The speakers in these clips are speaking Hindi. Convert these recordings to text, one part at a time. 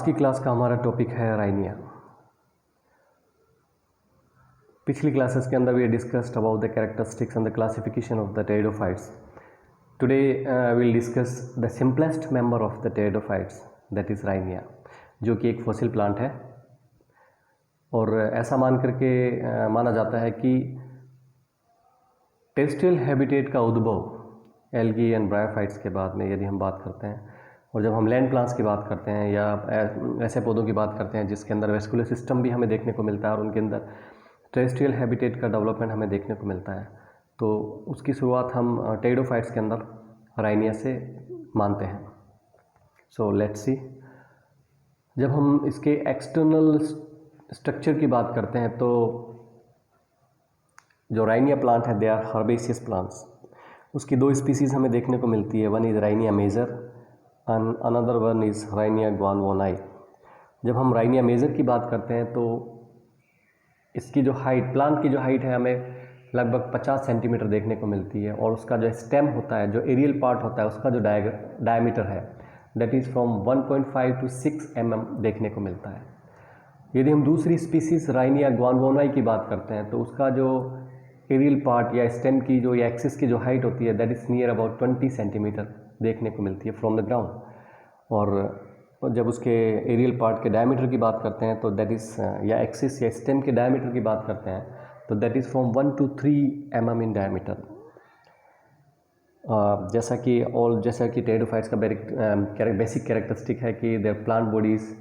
आज की क्लास का हमारा टॉपिक है राइनिया। पिछली क्लासेस के अंदर we discussed about the characteristics and the classification of the pteridophytes. Today will discuss the simplest member of the pteridophytes, that is Rhynia, जो कि एक फॉसिल प्लांट है। और ऐसा मान करके माना जाता है कि टेरेस्ट्रियल हैबिटेट का उद्भव एल्गी एंड ब्रायोफाइट्स के बाद में यदि हम बात करते हैं, और जब हम लैंड प्लांट्स की बात करते हैं या ऐसे पौधों की बात करते हैं जिसके अंदर वेस्कुलर सिस्टम भी हमें देखने को मिलता है और उनके अंदर टेरेस्ट्रियल हैबिटेट का डेवलपमेंट हमें देखने को मिलता है, तो उसकी शुरुआत हम टेरिडोफाइट्स के अंदर राइनिया से मानते हैं। सो लेट्स सी, जब हम इसके एक्सटर्नल स्ट्रक्चर की बात करते हैं तो जो राइनिया प्लांट है दे आर हर्बेसियस प्लांट्स। उसकी दो स्पीसीज़ हमें देखने को मिलती है, one is Rhynia major and another one is Rhynia gwynne-vaughanii. जब हम राइनिया मेजर की बात करते हैं तो इसकी जो हाइट, प्लांट की जो हाइट है, हमें लगभग 50 सेंटीमीटर देखने को मिलती है, और उसका जो स्टेम होता है, जो एरियल पार्ट होता है, उसका जो डायमीटर है that is from 1.5 to 6 mm देखने को मिलता है। यदि हम दूसरी स्पीसीज़ राइनिया ग्वानवोनाई की बात करते हैं तो उसका जो एरियल पार्ट या स्टेम की जो या एक्सिस की जो हाइट होती है that is near about 20 centimetre देखने को मिलती है फ्रॉम द ग्राउंड। और जब उसके एरियल पार्ट के डायमीटर की बात करते हैं तो दैट इज़ या एक्सिस या स्टेम के डायमीटर की बात करते हैं तो that is from 1 to 3 mm in diameter. जैसा कि टेरिडोफाइट्स का बेसिक कैरेक्टरिस्टिक है कि देयर प्लांट बॉडीज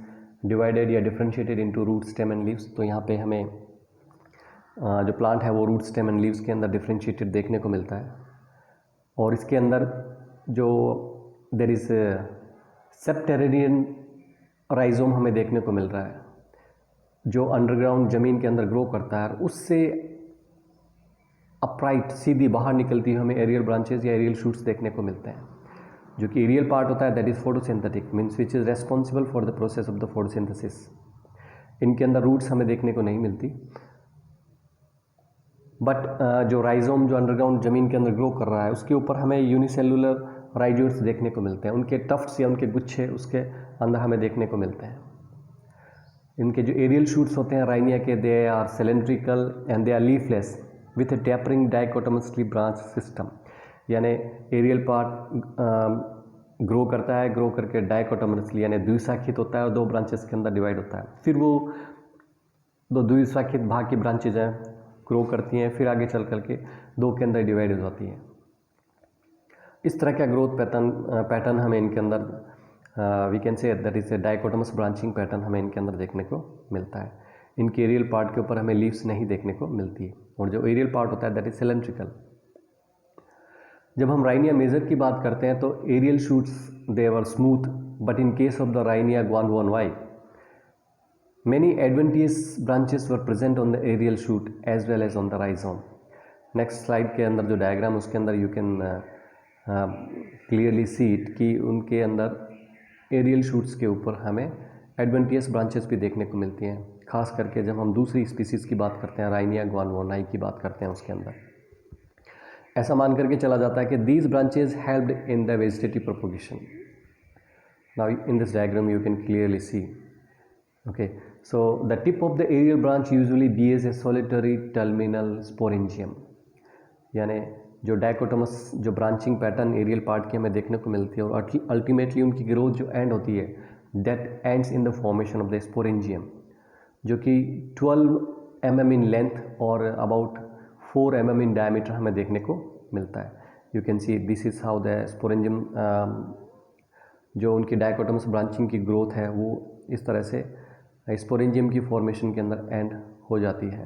डिवाइडेड या differentiated into root, stem and leaves. तो यहाँ पे हमें जो प्लांट है वो रूट, स्टेम एंड लीव्स के अंदर डिफरेंशिएटेड देखने को मिलता है। और इसके अंदर जो देयर इज़ सबटेरेनियन राइजोम हमें देखने को मिल रहा है, जो अंडरग्राउंड ज़मीन के अंदर ग्रो करता है, उससे अपराइट सीधी बाहर निकलती हुई हमें एरियल ब्रांचेस या एरियल शूट्स देखने को मिलते हैं। जो कि एरियल पार्ट होता है that is photosynthetic, means which is responsible for the process of the photosynthesis. इनके अंदर रूट्स हमें देखने को नहीं मिलती, बट जो राइजोम जो अंडरग्राउंड ज़मीन के अंदर ग्रो कर रहा है उसके ऊपर हमें यूनिसेलुलर राइजोइड्स देखने को मिलते हैं। उनके टफ्ट्स या उनके गुच्छे उसके अंदर हमें देखने को मिलते हैं। इनके जो एरियल शूट्स होते हैं राइनिया के, they are cylindrical and they are leafless with a tapering dichotomously branch system. यानी एरियल पार्ट ग्रो करता है, ग्रो करके डाइकोटोमसली यानी द्विशाखित होता है और दो ब्रांचेस के अंदर डिवाइड होता है। फिर वो दो द्विशाखित भाग की ब्रांचेज हैं ग्रो करती हैं, फिर आगे चल करके दो के अंदर डिवाइड हो जाती हैं। इस तरह का ग्रोथ पैटर्न हमें इनके अंदर we can say that is a dichotomous branching pattern हमें इनके अंदर देखने को मिलता है। इनके एरियल पार्ट के ऊपर हमें लीव्स नहीं देखने को मिलती है, और जो एरियल पार्ट होता है दैट इज सिलेंड्रिकल। जब हम राइनिया मेजर की बात करते हैं तो aerial shoots they were smooth, but in case of the Rhynia gwynne-vaughanii many adventitious branches were present on the aerial shoot as well as on the rhizome. Next slide के अंदर जो डायग्राम उसके अंदर you can clearly see it कि उनके अंदर एरियल शूट्स के ऊपर हमें एडवेंटियस ब्रांचेस भी देखने को मिलती हैं, खास करके जब हम दूसरी स्पीसीज़ की बात करते हैं, राइनिया ग्वानवोनाई की बात करते हैं, उसके अंदर ऐसा मान करके चला जाता है कि these branches helped in the vegetative propagation. Now in this diagram you can clearly see, okay, so the tip of the aerial branch usually bears a solitary terminal sporangium। यानी जो डाइकोटोमस जो ब्रांचिंग पैटर्न एरियल पार्ट की हमें देखने को मिलती है और अल्टीमेटली उनकी ग्रोथ जो एंड होती है that ends in the formation of the sporangium, जो कि 12 mm इन लेंथ और अबाउट 4 mm इन डायमीटर हमें देखने को मिलता है। You can see this is how the sporangium जो उनकी डाइकोटोमस ब्रांचिंग की ग्रोथ है वो इस तरह से स्पोरेंजियम की फॉर्मेशन के अंदर एंड हो जाती है।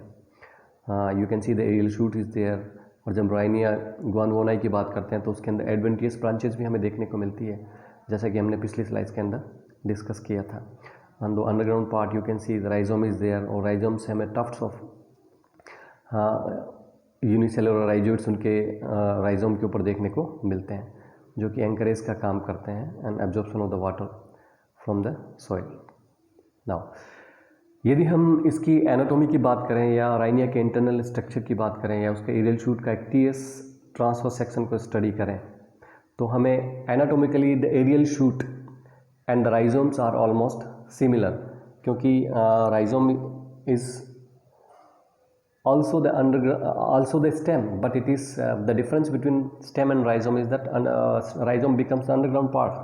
You can see the aerial shoot is there. और जब राइनिया ग्वानवोनाई की बात करते हैं तो उसके अंदर एडवेंटियस ब्रांचेस भी हमें देखने को मिलती है, जैसा कि हमने पिछली स्लाइड्स के अंदर डिस्कस किया था। On the underground part you can see the rhizome is there, और राइजोम से हमें टफ्ट्स ऑफ यूनिसेलुलर राइजोइड्स उनके राइजोम के ऊपर देखने को मिलते हैं, जो कि एंकरेज का काम करते हैं and absorption of the water from the soil. Now यदि हम इसकी एनाटॉमी की बात करें या राइनिया के इंटरनल स्ट्रक्चर की बात करें या उसके एरियल शूट का एक्टियस ट्रांसवर्स सेक्शन को स्टडी करें तो हमें anatomically the aerial shoot and the rhizomes are almost similar, क्योंकि rhizome is also the stem, but it is the difference between stem and rhizome is that rhizome becomes the underground part.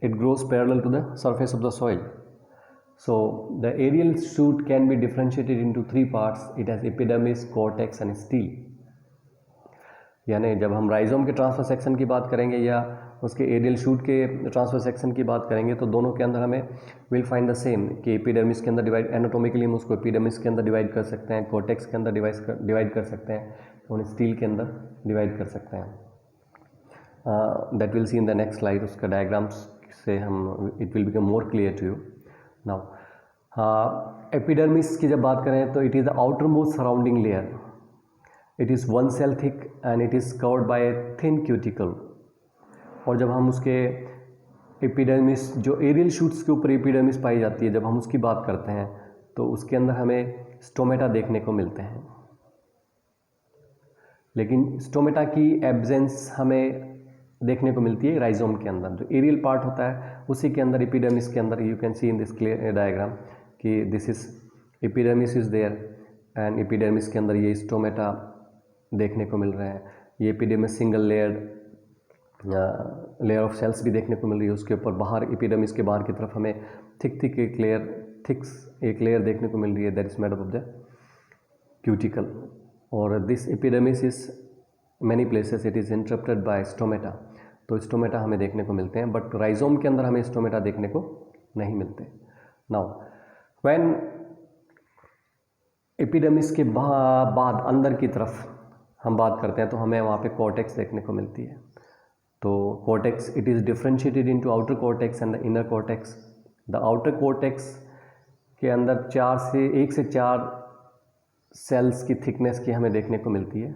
It grows parallel to the surface of the soil. So the aerial shoot can be differentiated into three parts. It has epidermis, cortex and stele. यानी जब हम राइजोम के ट्रांसफर सेक्शन की बात करेंगे या उसके एरियल शूट के ट्रांसफर सेक्शन की बात करेंगे तो दोनों के अंदर हमें विल फाइंड द सेम कि एपिडर्मिस के अंदर डिवाइड, एनाटॉमिकली हम उसको एपिडर्मिस के अंदर डिवाइड कर सकते हैं, कॉर्टेक्स के अंदर डिवाइड कर सकते हैं और स्टील के अंदर डिवाइड कर सकते हैं. That will see in the next slide. उसका डायग्राम्स से हम it will become more clear to you. Now epidermis की जब बात करें तो it is the outer most surrounding layer. It is 1 cell thick and it is covered by a thin cuticle. और जब हम उसके एपिडर्मिस, जो एरियल शूट्स के ऊपर एपिडर्मिस पाई जाती है, जब हम उसकी बात करते हैं तो उसके अंदर हमें स्टोमेटा देखने को मिलते हैं. लेकिन स्टोमेटा की एब्सेंस हमें देखने को मिलती है राइजोम के अंदर. जो एरियल पार्ट होता है उसी के अंदर, एपिडर्मिस के अंदर, you can see in this clear diagram कि this is epidermis is there and epidermis के अंदर ये स्टोमेटा देखने को मिल रहे हैं. ये epidermis single layer of cells भी देखने को मिल रही है. उसके ऊपर बाहर, एपिडर्मिस के बाहर की तरफ हमें थिक एक लेयर देखने को मिल रही है, that is made up of the cuticle. और this epidermis is many places it is interrupted by stomata. तो स्टोमेटा हमें देखने को मिलते हैं, बट राइजोम के अंदर हमें स्टोमेटा देखने को नहीं मिलते. नाउ व्हेन एपिडर्मिस के बाद अंदर की तरफ हम बात करते हैं तो हमें वहाँ पे कॉर्टेक्स देखने को मिलती है. तो cortex, it is differentiated into outer cortex and the inner cortex. The outer cortex के अंदर 1 से 4 सेल्स की थिकनेस की हमें देखने को मिलती है.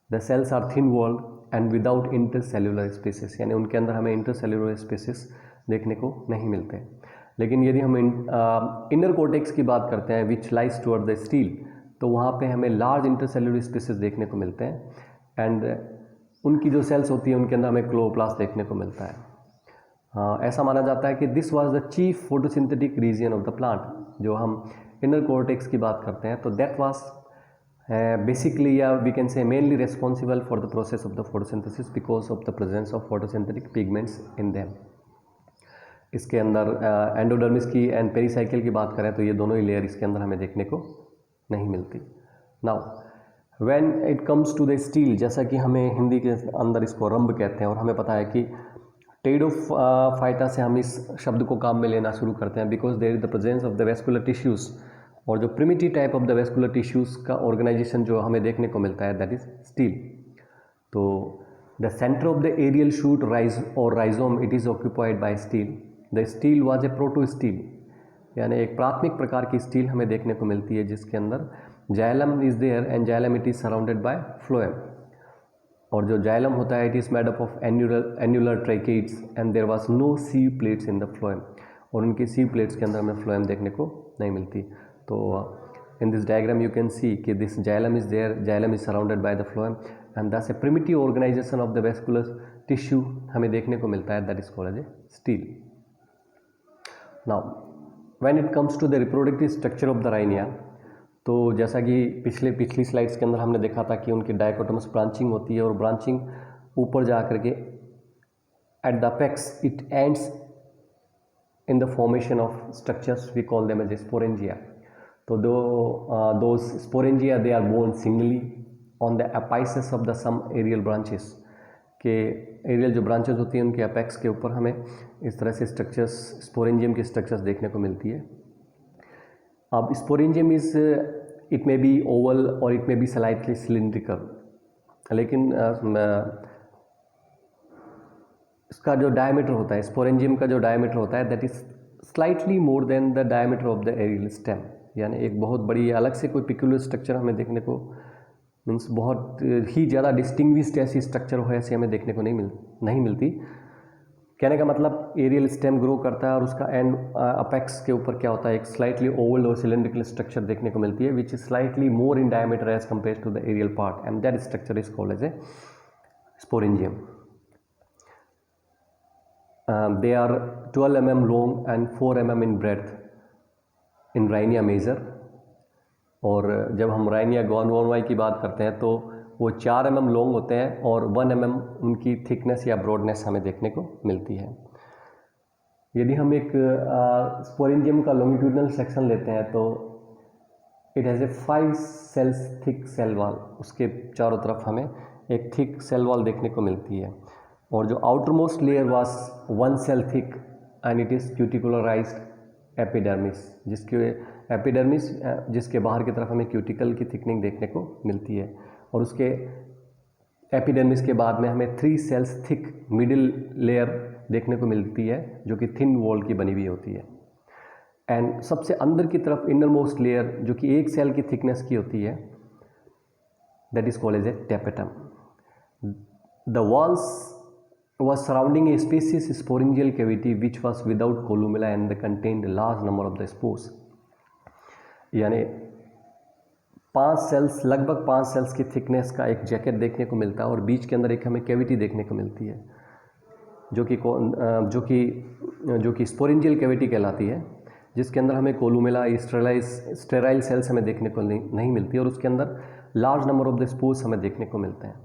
The cells are thin walled and without intercellular spaces, यानी उनके अंदर हमें इंटरसेल्युलर स्पेसिस देखने को नहीं मिलते. लेकिन यदि हम इनर कॉर्टेक्स की बात करते हैं which lies toward the steel, तो वहाँ पे हमें लार्ज इंटरसेल्युलर स्पेसिस देखने को मिलते हैं. एंड उनकी जो सेल्स होती है उनके अंदर हमें क्लोरोप्लास्ट देखने को मिलता है. ऐसा माना जाता है कि this was the chief photosynthetic region of the plant. जो हम इनर कॉर्टेक्स की बात करते हैं तो दैट वाज बेसिकली, या we can say mainly responsible for the process of the photosynthesis because of the presence of photosynthetic pigments in them. इसके अंदर एंडोडर्मिस की एंड पेरीसाइकिल की बात करें तो ये दोनों ही लेयर इसके अंदर हमें देखने को नहीं मिलती. Now when it comes to the stele, जैसा कि हमें हिंदी के अंदर इसको रंब कहते हैं और हमें पता है कि टेरिडोफाइटा से हम इस शब्द को काम में लेना शुरू करते हैं because there is the presence of the vascular tissues. और जो primitive type of the vascular tissues का ऑर्गेनाइजेशन जो हमें देखने को मिलता है दैट इज स्टील. तो the centre of the aerial shoot rhizome it is occupied by stele. The stele was a protostele, यानी एक प्राथमिक प्रकार की स्टील हमें देखने को मिलती है जिसके अंदर xylem is there and xylem it is surrounded by phloem. और जो जाइलम होता है it is made up of annular tracheids and there was no sieve plates in the phloem. और उनकी सीव प्लेट्स के अंदर हमें फ्लोएम देखने को नहीं मिलती. तो in this diagram you can see कि this xylem is there, xylem is surrounded by the phloem and that's a primitive organisation of the vascular tissue हमें देखने को मिलता है, that is called as a stele. Now when it comes to the reproductive structure of the Rhynia, तो जैसा कि पिछली स्लाइड्स के अंदर हमने देखा था कि उनकी डायकोटोमस ब्रांचिंग होती है और ब्रांचिंग ऊपर जा करके at the apex it ends in the formation of structures we call them as sporangia. तो those sporangia they are borne singly on the apices of the some aerial branches. के एरियल जो ब्रांचेस होती हैं उनके अपेक्स के ऊपर हमें इस तरह से स्ट्रक्चर्स, स्पोरेंजियम की स्ट्रक्चर्स देखने को मिलती है. अब sporangium is it may be oval और it may be slightly cylindrical, लेकिन इसका जो डायमीटर होता है, स्पोरेंजियम का जो डायमीटर होता है that is slightly more than the diameter of the aerial stem. यानी एक बहुत बड़ी अलग से कोई पिक्यूलर स्ट्रक्चर हमें देखने को मीन्स बहुत ही ज़्यादा डिस्टिंग्विश्ड ऐसी स्ट्रक्चर हो ऐसी हमें देखने को नहीं मिलती. कहने का मतलब एरियल स्टेम ग्रो करता है और उसका एंड अपेक्स के ऊपर क्या होता है, एक स्लाइटली ओवल और सिलेंड्रिकल स्ट्रक्चर देखने को मिलती है which is slightly more in diameter as compare to the aerial part and that structure is called as a sporangium. They are 12 mm long and 4 mm in breadth in Rhynia major. और जब हम राइनिया ग्वानोवाई की बात करते हैं तो वो 4 mm लॉन्ग होते हैं और 1 mm उनकी थिकनेस या ब्रॉडनेस हमें देखने को मिलती है। यदि हम एक स्पोरेंजियम का लॉन्गिट्यूडनल सेक्शन लेते हैं तो it has a 5 cells thick cell wall, उसके चारों तरफ हमें एक थिक सेल वॉल देखने को मिलती है। और जो outermost layer was 1 cell thick and it is cuticularised epidermis, जिसके बाहर की तरफ हमें क्यूटिकल की थिकनिंग देखने को मिलती है। और उसके एपिडर्मिस के बाद में हमें 3 सेल्स थिक मिडिल लेयर देखने को मिलती है जो कि थिन वॉल की बनी हुई होती है। एंड सबसे अंदर की तरफ इनर मोस्ट लेयर जो कि 1 सेल की थिकनेस की होती है, that is called as a tapetum. The walls was surrounding a species sporangial cavity which was without columella and contained a large number of the spores। यानी 5 सेल्स, लगभग 5 सेल्स की थिकनेस का एक जैकेट देखने को मिलता है और बीच के अंदर एक हमें कैविटी देखने को मिलती है जो कि स्पोरेंजियल कैविटी कहलाती है, जिसके अंदर हमें कोलुमेला स्टेराइल सेल्स हमें देखने को नहीं मिलती और उसके अंदर large number of the spores हमें देखने को मिलते हैं।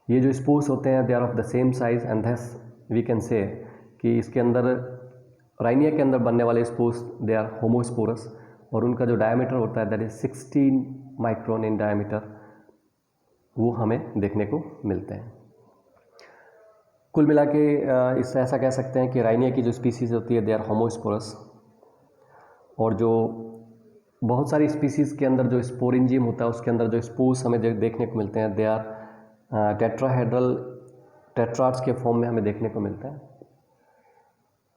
ये जो स्पोर्स होते हैं they are of the same size and thus we can say कि इसके अंदर राइनिया के अंदर बनने वाले स्पोर्स दे आर होमोस्पोरस और उनका जो डायमीटर होता है that is 16 micron in diameter, वो हमें देखने को मिलते हैं। कुल मिला के इससे ऐसा कह सकते हैं कि राइनिया की जो स्पीसीज़ होती है दे आर होमोस्पोरस, और जो बहुत सारी स्पीसीज़ के अंदर जो स्पोरेंजियम होता है उसके अंदर जो स्पोर्स हमें देखने को मिलते हैं दे आर टेट्राहेड्रल टेट्राड्स के फॉर्म में हमें देखने को मिलता है,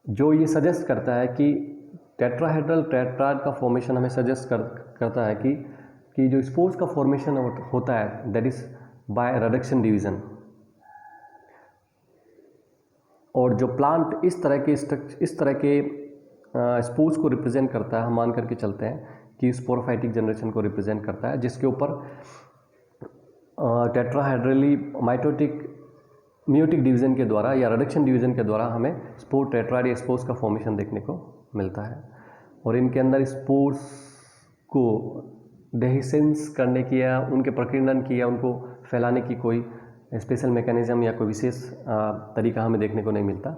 जो ये सजेस्ट करता है कि टेट्राहेड्रल टेट्राड का फॉर्मेशन हमें सजेस्ट करता है कि जो स्पोर्स का फॉर्मेशन होता है that is by reduction division. और जो प्लांट इस तरह के स्पोर्स को रिप्रेजेंट करता है, हम मान करके चलते हैं कि स्पोरोफाइटिक जनरेशन को रिप्रेजेंट करता है, जिसके ऊपर टेट्राहेड्रली मियोटिक डिवीज़न के द्वारा या रिडक्शन डिवीज़न के द्वारा हमें स्पोर टेट्राड या स्पोर्स का फॉर्मेशन देखने को मिलता है। और इनके अंदर स्पोर्स को डेहिसेंस करने की या उनके प्रकीर्णन की या उनको फैलाने की कोई स्पेशल मैकेनिज्म या कोई विशेष तरीका हमें देखने को नहीं मिलता।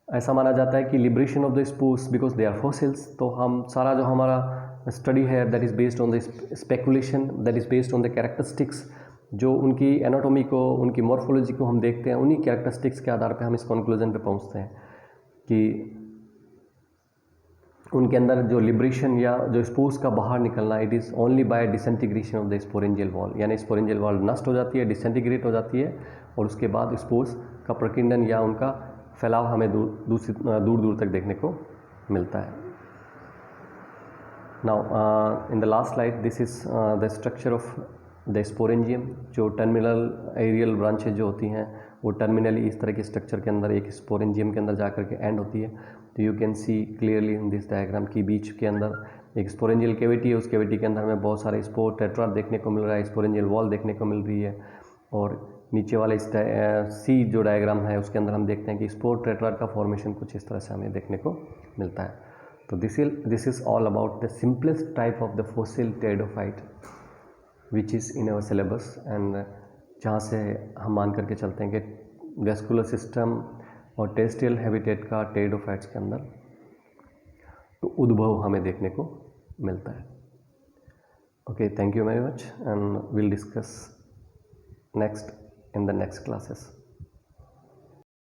ऐसा माना जाता है कि liberation of the spores because they are fossils, तो हम सारा जो हमारा स्टडी है that is based on the speculation, that is based on the characteristics, जो उनकी एनाटॉमी को, उनकी मॉर्फोलॉजी को हम देखते हैं, उन्हीं कैरेक्टरिस्टिक्स के आधार पे हम इस कंक्लूजन पे पहुंचते हैं कि उनके अंदर जो लिबरेशन या जो स्पोर्स का बाहर निकलना it is only by disintegration of the sporangial wall, यानी स्पोरेंजियल वॉल नष्ट हो जाती है, डिसइंटीग्रेट हो जाती है और उसके बाद स्पोर्स का प्रकीर्णन या उनका फैलाव हमें दूर दूर तक देखने को मिलता है। Now in the last slide this is the structure of the sporangium। जो टर्मिनल एरियल ब्रांचेज जो होती हैं वो टर्मिनली इस तरह के स्ट्रक्चर के अंदर एक स्पोरेंजियम के अंदर जाकर के एंड होती है। तो you can see clearly in this diagram की बीच के अंदर एक स्पोरेंजियल कैविटी है, उस कैविटी के अंदर हमें बहुत सारे स्पोर टेट्राड देखने को मिल रहा है, स्पोरेंजियल वॉल देखने को मिल रही है। और नीचे वाले सी जो डायग्राम है उसके अंदर हम देखते हैं कि स्पोर टेट्राड का फॉर्मेशन कुछ इस तरह से हमें देखने को मिलता है। तो this is all about the simplest type of the fossil pteridophyte which is in our syllabus, and जहाँ से हम मान करके चलते हैं कि वेस्कुलर सिस्टम और टेरेस्ट्रियल हैबिटेट का टेरिडोफाइट्स के अंदर तो उद्भव हमें देखने को मिलता है। Okay, thank you very much and we'll discuss next in the next classes.